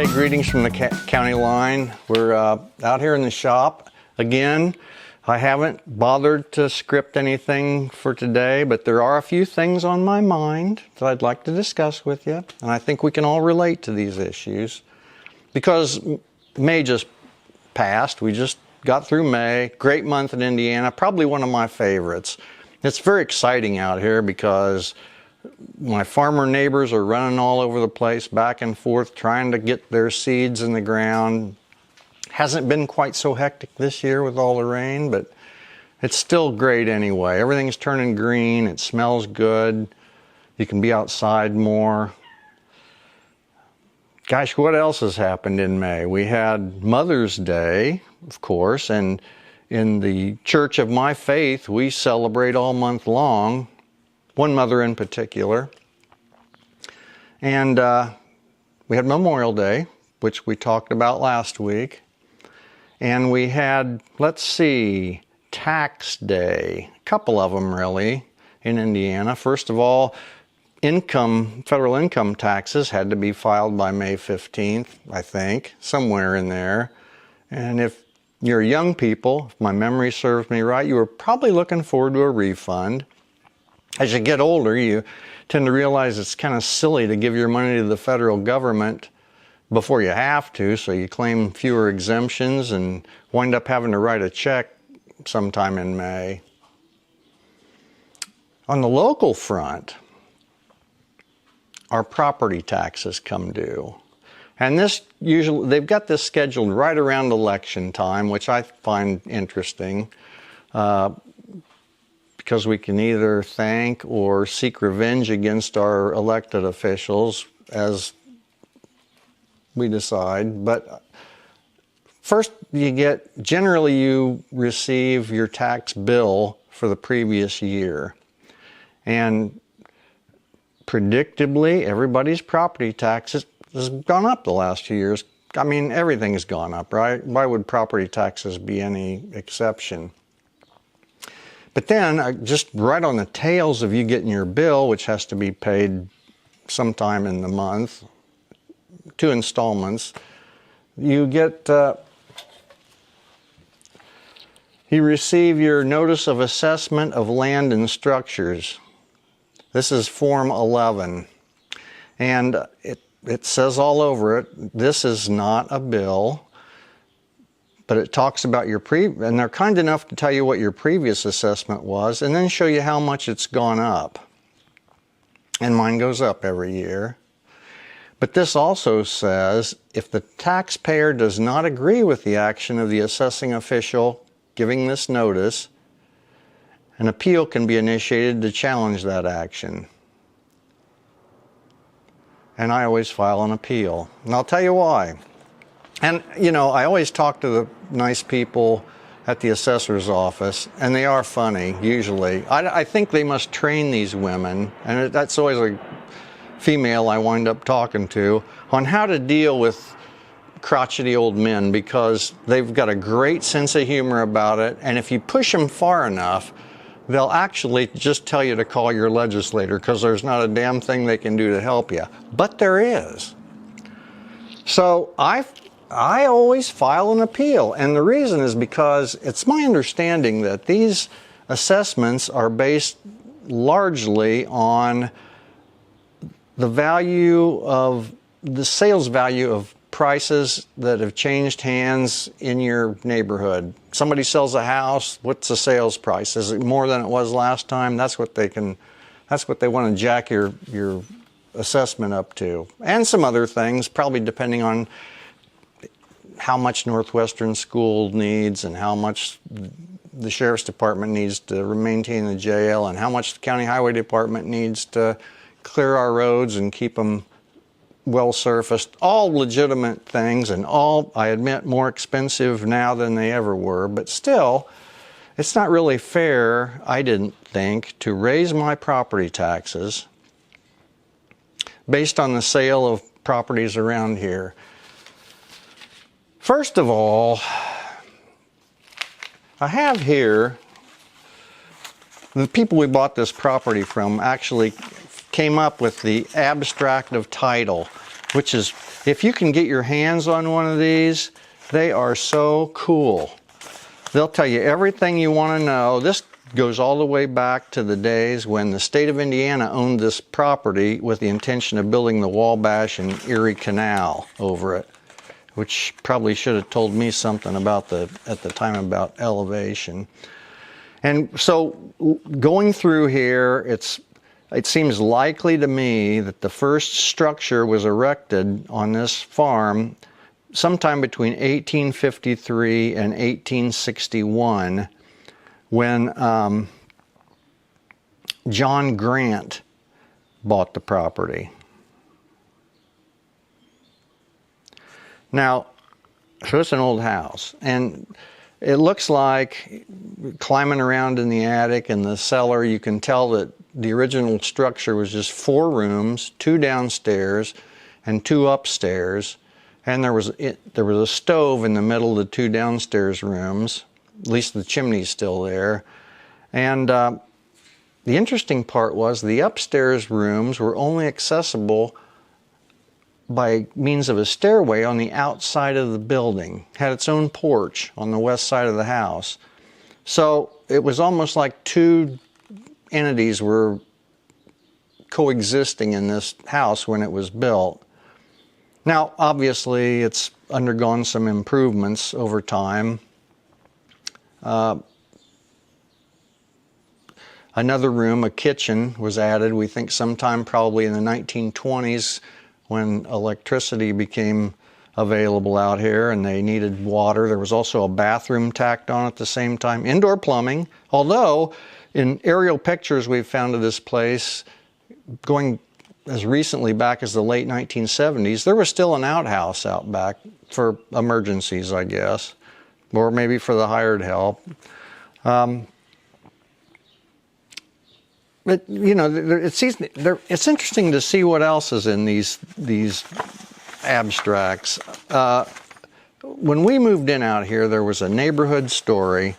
Kelley. Greetings from the county line. We're out here in the shop again. I haven't bothered to script anything for today, but there are a few things on my mind that I'd like to discuss with you, and I think we can all relate to these issues because May just passed. We just got through May. Great month in Indiana, probably one of my favorites. It's very exciting out here because my farmer neighbors are running all over the place, back and forth, trying to get their seeds in the ground. Hasn't been quite so hectic this year with all the rain, but it's still great anyway. Everything's turning green. It smells good. You can be outside more. Gosh, what else has happened in May? We had Mother's Day, of course, and in the church of my faith, we celebrate all month long, one mother in particular. And we had Memorial Day, which we talked about last week. And we had, let's see, Tax Day, a couple of them really in Indiana. First of all, federal income taxes had to be filed by May 15th, I think, somewhere in there. And if you're young people, if my memory serves me right, you were probably looking forward to a refund. As you get older, you tend to realize it's kind of silly to give your money to the federal government before you have to, so you claim fewer exemptions and wind up having to write a check sometime in May. On the local front, our property taxes come due. And this usually, they've got this scheduled right around election time, which I find interesting because we can either thank or seek revenge against our elected officials as we decide. But first generally you receive your tax bill for the previous year. And predictably, everybody's property taxes has gone up the last few years. I mean, everything's gone up, right? Why would property taxes be any exception? But then, just right on the tails of you getting your bill, which has to be paid sometime in the month, 2 installments, you receive your Notice of Assessment of Land and Structures. This is Form 11, and it says all over it, this is not a bill, but it talks about your and they're kind enough to tell you what your previous assessment was, and then show you how much it's gone up. And mine goes up every year. But this also says if the taxpayer does not agree with the action of the assessing official giving this notice, an appeal can be initiated to challenge that action. And I always file an appeal. And I'll tell you why. And, you know, I always talk to the nice people at the assessor's office, and they are funny, usually. I think they must train these women, and that's always a female I wind up talking to, on how to deal with crotchety old men, because they've got a great sense of humor about it, and if you push them far enough, they'll actually just tell you to call your legislator because there's not a damn thing they can do to help you. But there is. So I always file an appeal, and the reason is because it's my understanding that these assessments are based largely on the sales value of prices that have changed hands in your neighborhood. Somebody sells a house, what's the sales price? Is it more than it was last time? That's what they want to jack your assessment up to. And some other things, probably depending on how much Northwestern School needs and how much the Sheriff's Department needs to maintain the jail and how much the County Highway Department needs to clear our roads and keep them well surfaced. All legitimate things, and all, I admit, more expensive now than they ever were, but still, it's not really fair, I didn't think, to raise my property taxes based on the sale of properties around here. First of all, I have here, the people we bought this property from actually came up with the abstract of title. which is, if you can get your hands on one of these, they are so cool. They'll tell you everything you want to know. This goes all the way back to the days when the state of Indiana owned this property with the intention of building the Wabash and Erie Canal over it, which probably should have told me something about at the time about elevation. And so going through here, it seems likely to me that the first structure was erected on this farm sometime between 1853 and 1861, when John Grant bought the property. Now, so it's an old house, and it looks like, climbing around in the attic and the cellar, you can tell that the original structure was just 4 rooms, 2 downstairs and 2 upstairs, and there was a stove in the middle of the 2 downstairs rooms. At least the chimney's still there. And the interesting part was the upstairs rooms were only accessible by means of a stairway on the outside of the building. Had its own porch on the west side of the house. So it was almost like 2 entities were coexisting in this house when it was built. Now, obviously, it's undergone some improvements over time. Another room, a kitchen, was added, we think sometime probably in the 1920s, when electricity became available out here and they needed water. There was also a bathroom tacked on at the same time. Indoor plumbing, although in aerial pictures we've found of this place, going as recently back as the late 1970s, there was still an outhouse out back for emergencies, I guess, or maybe for the hired help. But, you know, it's interesting to see what else is in these abstracts. When we moved in out here, there was a neighborhood story,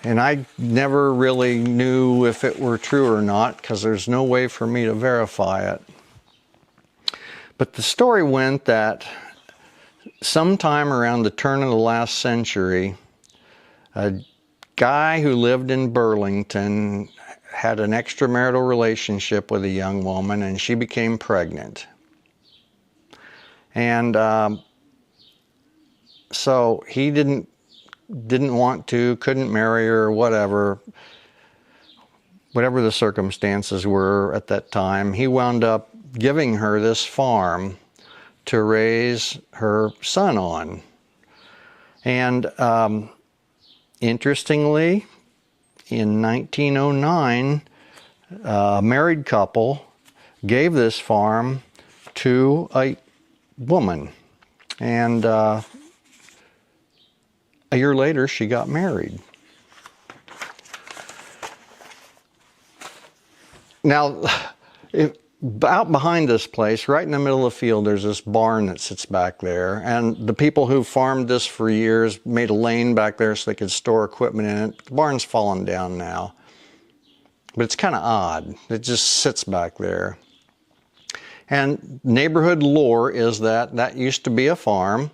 and I never really knew if it were true or not, because there's no way for me to verify it. But the story went that sometime around the turn of the last century, a guy who lived in Burlington had an extramarital relationship with a young woman, and she became pregnant. And so he didn't want to, couldn't marry her, whatever the circumstances were at that time. He wound up giving her this farm to raise her son on. And interestingly, in 1909, a married couple gave this farm to a woman, and a year later she got married. Now, out behind this place, right in the middle of the field, there's this barn that sits back there, and the people who farmed this for years made a lane back there so they could store equipment in it. The barn's fallen down now, but it's kind of odd. It just sits back there. And neighborhood lore is that that used to be a farm,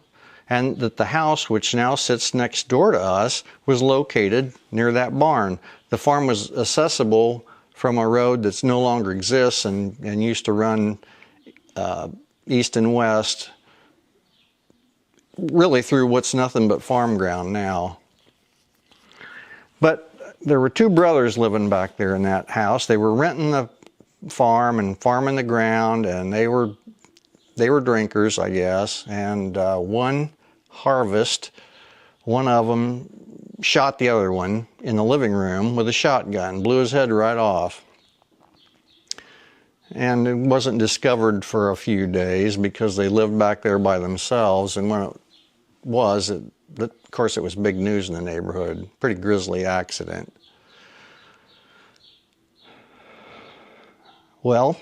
and that the house, which now sits next door to us, was located near that barn. The farm was accessible from a road that's no longer exists and used to run east and west, really through what's nothing but farm ground now. But there were 2 brothers living back there in that house. They were renting the farm and farming the ground, and they were drinkers, I guess. And one harvest, one of them shot the other one in the living room with a shotgun, blew his head right off. And it wasn't discovered for a few days because they lived back there by themselves. And when it was, of course, it was big news in the neighborhood. Pretty grisly accident. Well,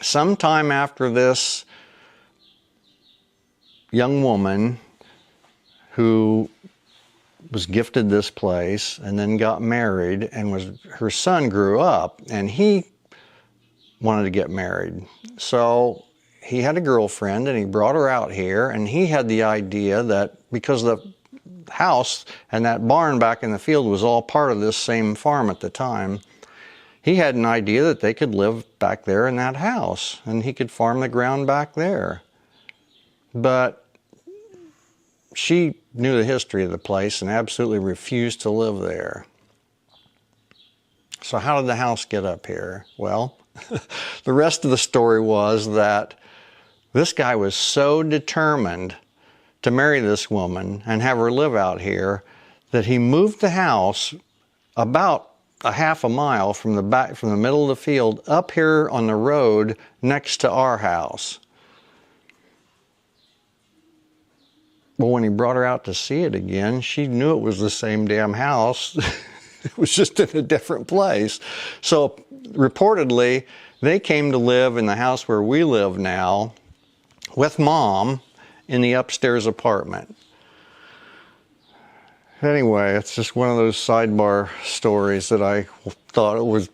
sometime after this, young woman who was gifted this place and then got married, and her son grew up and he wanted to get married. So he had a girlfriend and he brought her out here, and he had the idea that because the house and that barn back in the field was all part of this same farm at the time, he had an idea that they could live back there in that house and he could farm the ground back there. But she knew the history of the place and absolutely refused to live there. So how did the house get up here? Well, the rest of the story was that this guy was so determined to marry this woman and have her live out here that he moved the house about a half a mile from the middle of the field up here on the road next to our house. Well, when he brought her out to see it again, she knew it was the same damn house. It was just in a different place. So reportedly, they came to live in the house where we live now with Mom in the upstairs apartment. Anyway, it's just one of those sidebar stories that I thought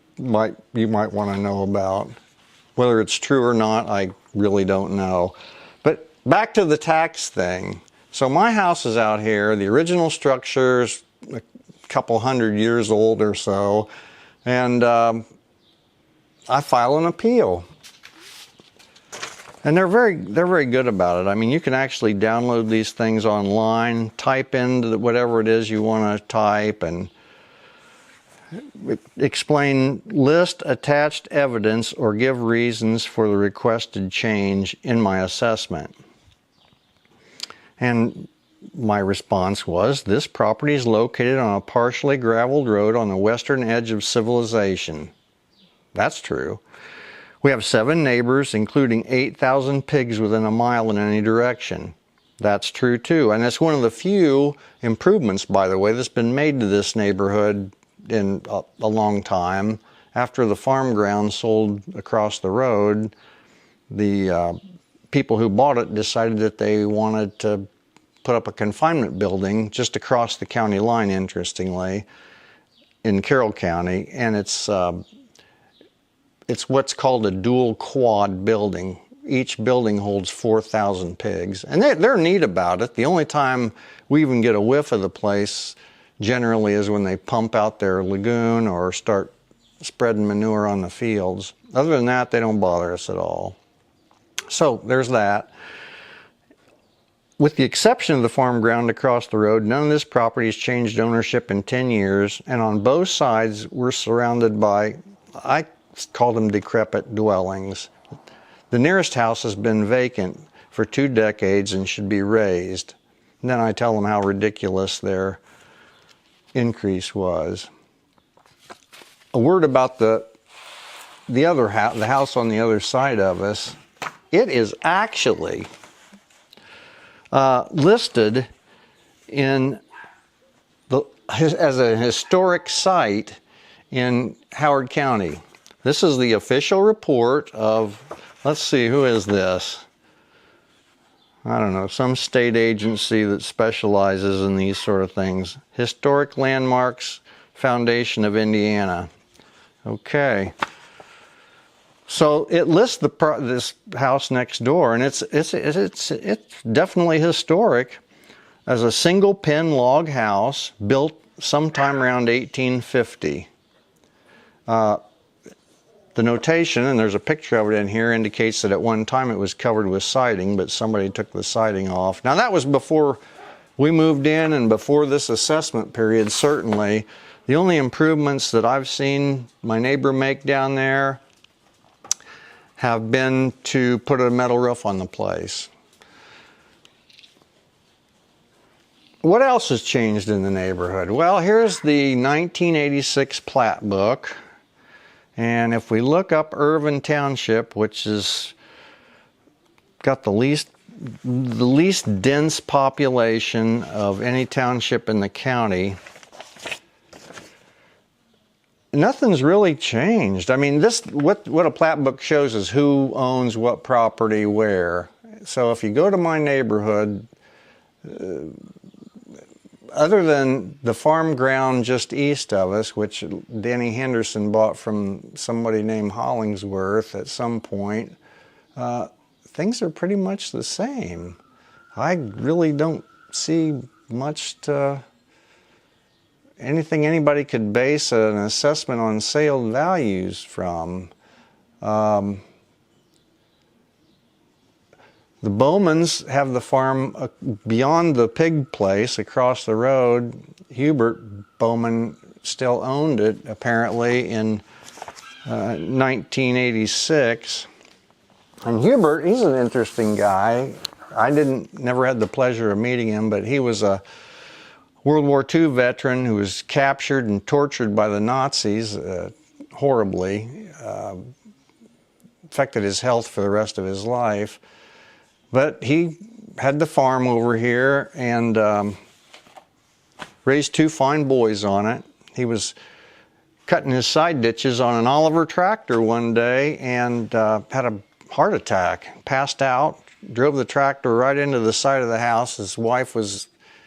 you might want to know about. Whether it's true or not, I really don't know. But back to the tax thing. So my house is out here. The original structure's a couple hundred years old or so, and I file an appeal. And they're very good about it. I mean, you can actually download these things online, type in whatever it is you want to type, and explain, list attached evidence or give reasons for the requested change in my assessment. And my response was, this property is located on a partially graveled road on the western edge of civilization. That's true. We have 7 neighbors, including 8,000 pigs within a mile in any direction. That's true too. And it's one of the few improvements, by the way, that's been made to this neighborhood in a long time. After the farm ground sold across the road, the people who bought it decided that they wanted to put up a confinement building just across the county line, interestingly, in Carroll County. And it's what's called a dual quad building. Each building holds 4,000 pigs. And they're neat about it. The only time we even get a whiff of the place generally is when they pump out their lagoon or start spreading manure on the fields. Other than that, they don't bother us at all. So there's that. With the exception of the farm ground across the road, none of this property has changed ownership in 10 years. And on both sides, we're surrounded by, I call them decrepit dwellings. The nearest house has been vacant for 2 decades and should be razed. And then I tell them how ridiculous their increase was. A word about the other house, the house on the other side of us. It is actually listed in as a historic site in Howard County. This is the official report of, let's see, who is this? I don't know, some state agency that specializes in these sort of things. Historic Landmarks Foundation of Indiana. Okay. So it lists this house next door, and it's definitely historic, as a single pen log house built sometime around 1850. The notation, and there's a picture of it in here, indicates that at one time it was covered with siding, but somebody took the siding off. Now that was before we moved in and before this assessment period, certainly. The only improvements that I've seen my neighbor make down there have been to put a metal roof on the place. What else has changed in the neighborhood? Well, here's the 1986 plat book. And if we look up Irvin Township, which has got the least dense population of any township in the county, nothing's really changed. I mean, what a plat book shows is who owns what property where. So if you go to my neighborhood, other than the farm ground just east of us, which Danny Henderson bought from somebody named Hollingsworth at some point, things are pretty much the same. I really don't see much to anything anybody could base an assessment on sale values from. The Bowmans have the farm beyond the pig place across the road. Hubert Bowman still owned it, apparently, in 1986. And Hubert, he's an interesting guy. I never had the pleasure of meeting him, but he was a World War II veteran who was captured and tortured by the Nazis horribly. Affected his health for the rest of his life. But he had the farm over here and raised 2 fine boys on it. He was cutting his side ditches on an Oliver tractor one day and had a heart attack, passed out, drove the tractor right into the side of the house. His wife was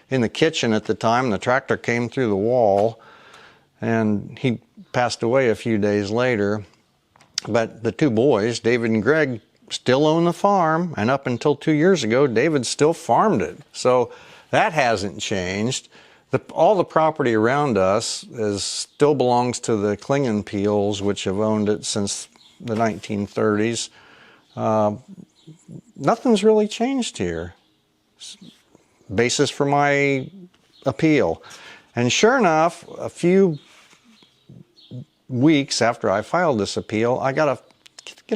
in the kitchen at the time. The tractor came through the wall, and he passed away a few days later. But the 2 boys, David and Greg, still own the farm, and up until 2 years ago, David still farmed it. So that hasn't changed. All the property around us still belongs to the Klingenpiels, which have owned it since the 1930s. Nothing's really changed here. Basis for my appeal. And sure enough, a few weeks after I filed this appeal, I get a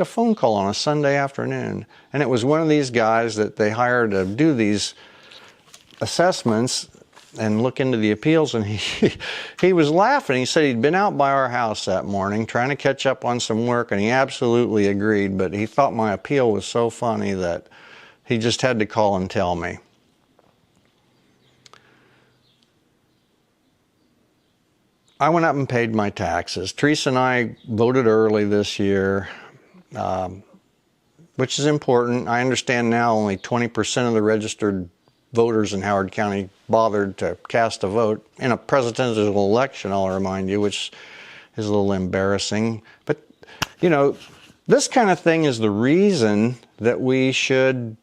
phone call on a Sunday afternoon. And it was one of these guys that they hired to do these assessments and look into the appeals, and he was laughing. He said he'd been out by our house that morning trying to catch up on some work, and he absolutely agreed, but he thought my appeal was so funny that he just had to call and tell me. I went up and paid my taxes. Teresa and I voted early this year, which is important. I understand now only 20% of the registered voters in Howard County bothered to cast a vote in a presidential election, I'll remind you, which is a little embarrassing. But, you know, this kind of thing is the reason that we should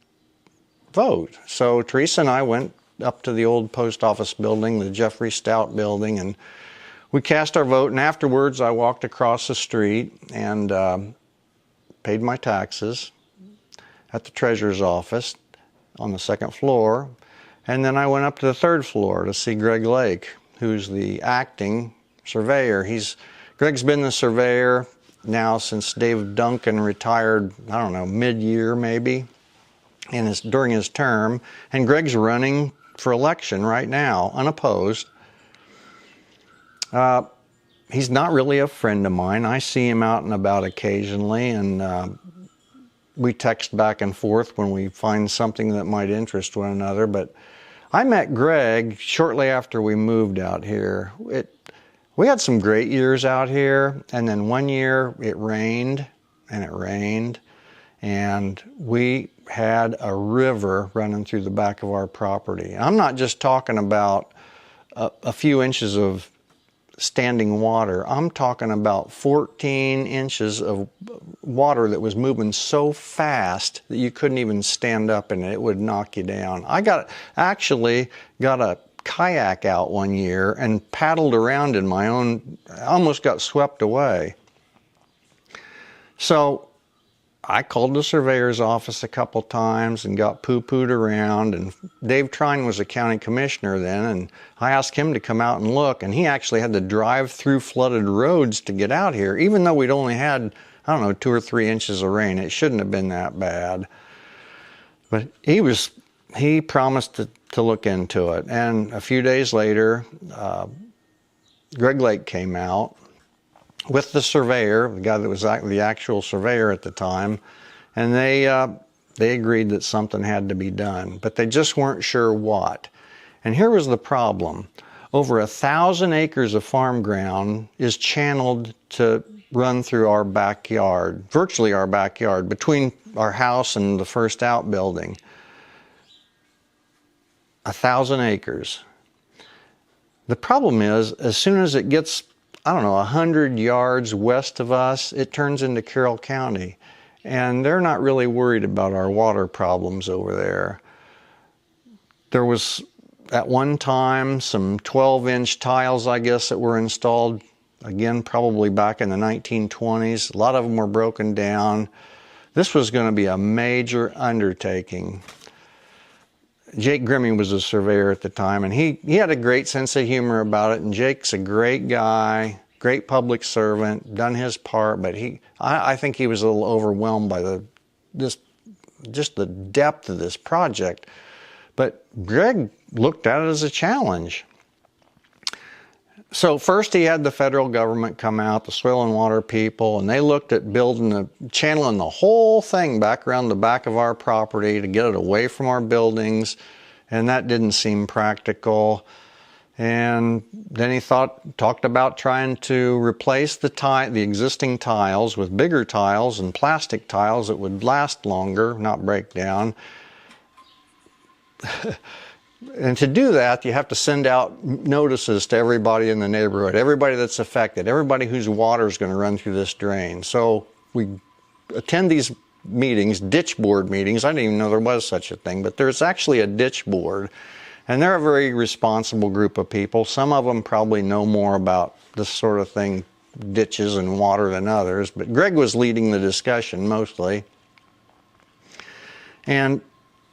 vote. So Teresa and I went up to the old post office building, the Jeffrey Stout building, and we cast our vote. And afterwards, I walked across the street and paid my taxes at the treasurer's office on the 2nd floor. And then I went up to the 3rd floor to see Greg Lake, who's the acting surveyor. Greg's been the surveyor now since Dave Duncan retired, I don't know, mid-year maybe, during his term. And Greg's running for election right now, unopposed. He's not really a friend of mine. I see him out and about occasionally, and we text back and forth when we find something that might interest one another. But I met Greg shortly after we moved out here. We had some great years out here, and then one year it rained, and we had a river running through the back of our property. I'm not just talking about a few inches of standing water. I'm talking about 14 inches of water that was moving so fast that you couldn't even stand up in it. It would knock you down. I actually got a kayak out one year and paddled around in my own, I almost got swept away. So I called the surveyor's office a couple times and got poo-pooed around, and Dave Trine was a county commissioner then, and I asked him to come out and look, and he actually had to drive through flooded roads to get out here, even though we'd only had, I don't know, 2 or 3 inches of rain. It shouldn't have been that bad. But he promised to look into it, and a few days later, Greg Lake came out with the surveyor, the guy that was the actual surveyor at the time, and they agreed that something had to be done, but they just weren't sure what. And here was the problem. Over 1,000 acres of farm ground is channeled to run through our backyard, virtually our backyard, between our house and the first outbuilding. 1,000 acres. The problem is, as soon as it gets, I don't know, 100 yards west of us, it turns into Carroll County. and they're not really worried about our water problems over there. There was, at one time, some 12-inch tiles, I guess, that were installed, again, probably back in the 1920s. A lot of them were broken down. This was going to be a major undertaking. Jake Grimmie was a surveyor at the time, and he had a great sense of humor about it, and Jake's a great guy, great public servant, done his part, but I think he was a little overwhelmed by just the depth of this project. But Greg looked at it as a challenge. So first he had the federal government come out, the soil and water people, and they looked at channeling the whole thing back around the back of our property to get it away from our buildings, and that didn't seem practical. And then he talked about trying to replace the existing tiles with bigger tiles and plastic tiles that would last longer, not break down. And to do that, you have to send out notices to everybody in the neighborhood, everybody that's affected, everybody whose water is going to run through this drain. So we attend these meetings, ditch board meetings. I didn't even know there was such a thing, but there's actually a ditch board. And they're a very responsible group of people. Some of them probably know more about this sort of thing, ditches and water, than others. But Greg was leading the discussion mostly. And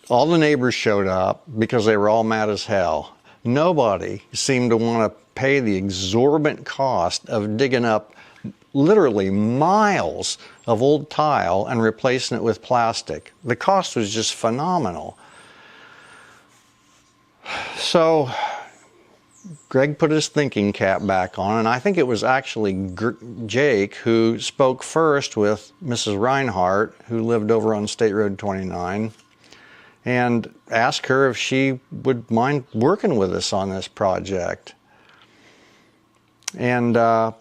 all the neighbors showed up because they were all mad as hell. Nobody seemed to want to pay the exorbitant cost of digging up literally miles of old tile and replacing it with plastic. The cost was just phenomenal. So Greg put his thinking cap back on, and I think it was actually Jake who spoke first with Mrs. Reinhardt, who lived over on State Road 29, and asked her if she would mind working with us on this project. And her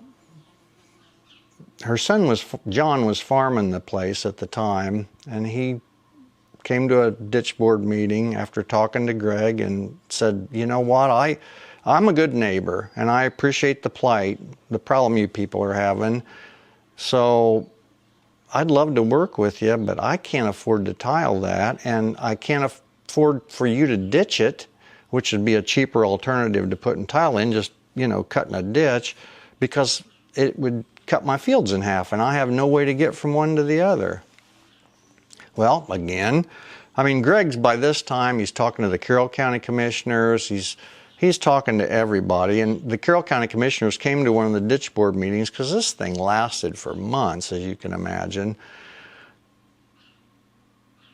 son John was farming the place at the time, and he came to a ditch board meeting after talking to Greg and said, you know what, I'm a good neighbor and I appreciate the plight, the problem you people are having, so I'd love to work with you, but I can't afford to tile that, and I can't afford for you to ditch it, which would be a cheaper alternative to putting tile in, just, you know, cutting a ditch, because it would cut my fields in half, and I have no way to get from one to the other. Well, again, I mean, Greg's by this time, he's talking to the Carroll County Commissioners, he's talking to everybody, and the Carroll County Commissioners came to one of the ditch board meetings because this thing lasted for months, as you can imagine.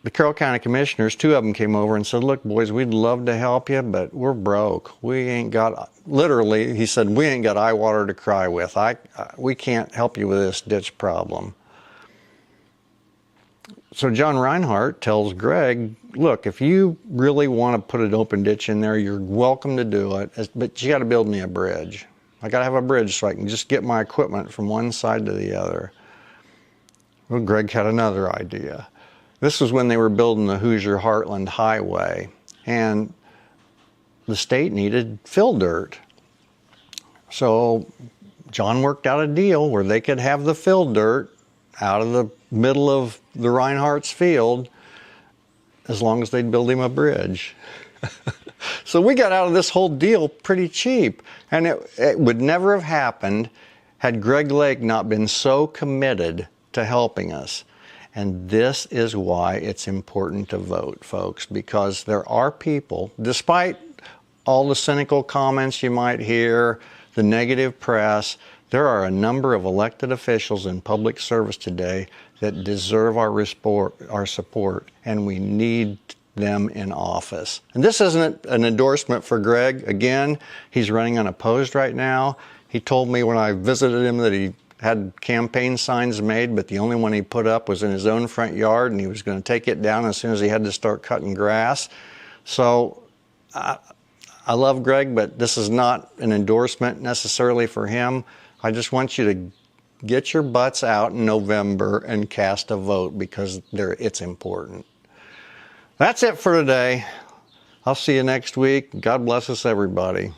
The Carroll County Commissioners, two of them came over and said, look, boys, we'd love to help you, but we're broke. We ain't got, literally, he said, we ain't got eye water to cry with. We can't help you with this ditch problem. So John Reinhardt tells Greg, look, if you really want to put an open ditch in there, you're welcome to do it, but you got to build me a bridge. I got to have a bridge so I can just get my equipment from one side to the other. Well, Greg had another idea. This was when they were building the Hoosier Heartland Highway, and the state needed fill dirt. So John worked out a deal where they could have the fill dirt out of the middle of the Reinhardt's field as long as they'd build him a bridge. So we got out of this whole deal pretty cheap, and it would never have happened had Greg Lake not been so committed to helping us. And this is why it's important to vote, folks, because there are people, despite all the cynical comments you might hear, the negative press, there are a number of elected officials in public service today that deserve our support, and we need them in office. And this isn't an endorsement for Greg. Again, he's running unopposed right now. He told me when I visited him that he had campaign signs made, but the only one he put up was in his own front yard, and he was going to take it down as soon as he had to start cutting grass. So I love Greg, but this is not an endorsement necessarily for him. I just want you to get your butts out in November and cast a vote, because it's important. That's it for today. I'll see you next week. God bless us, everybody.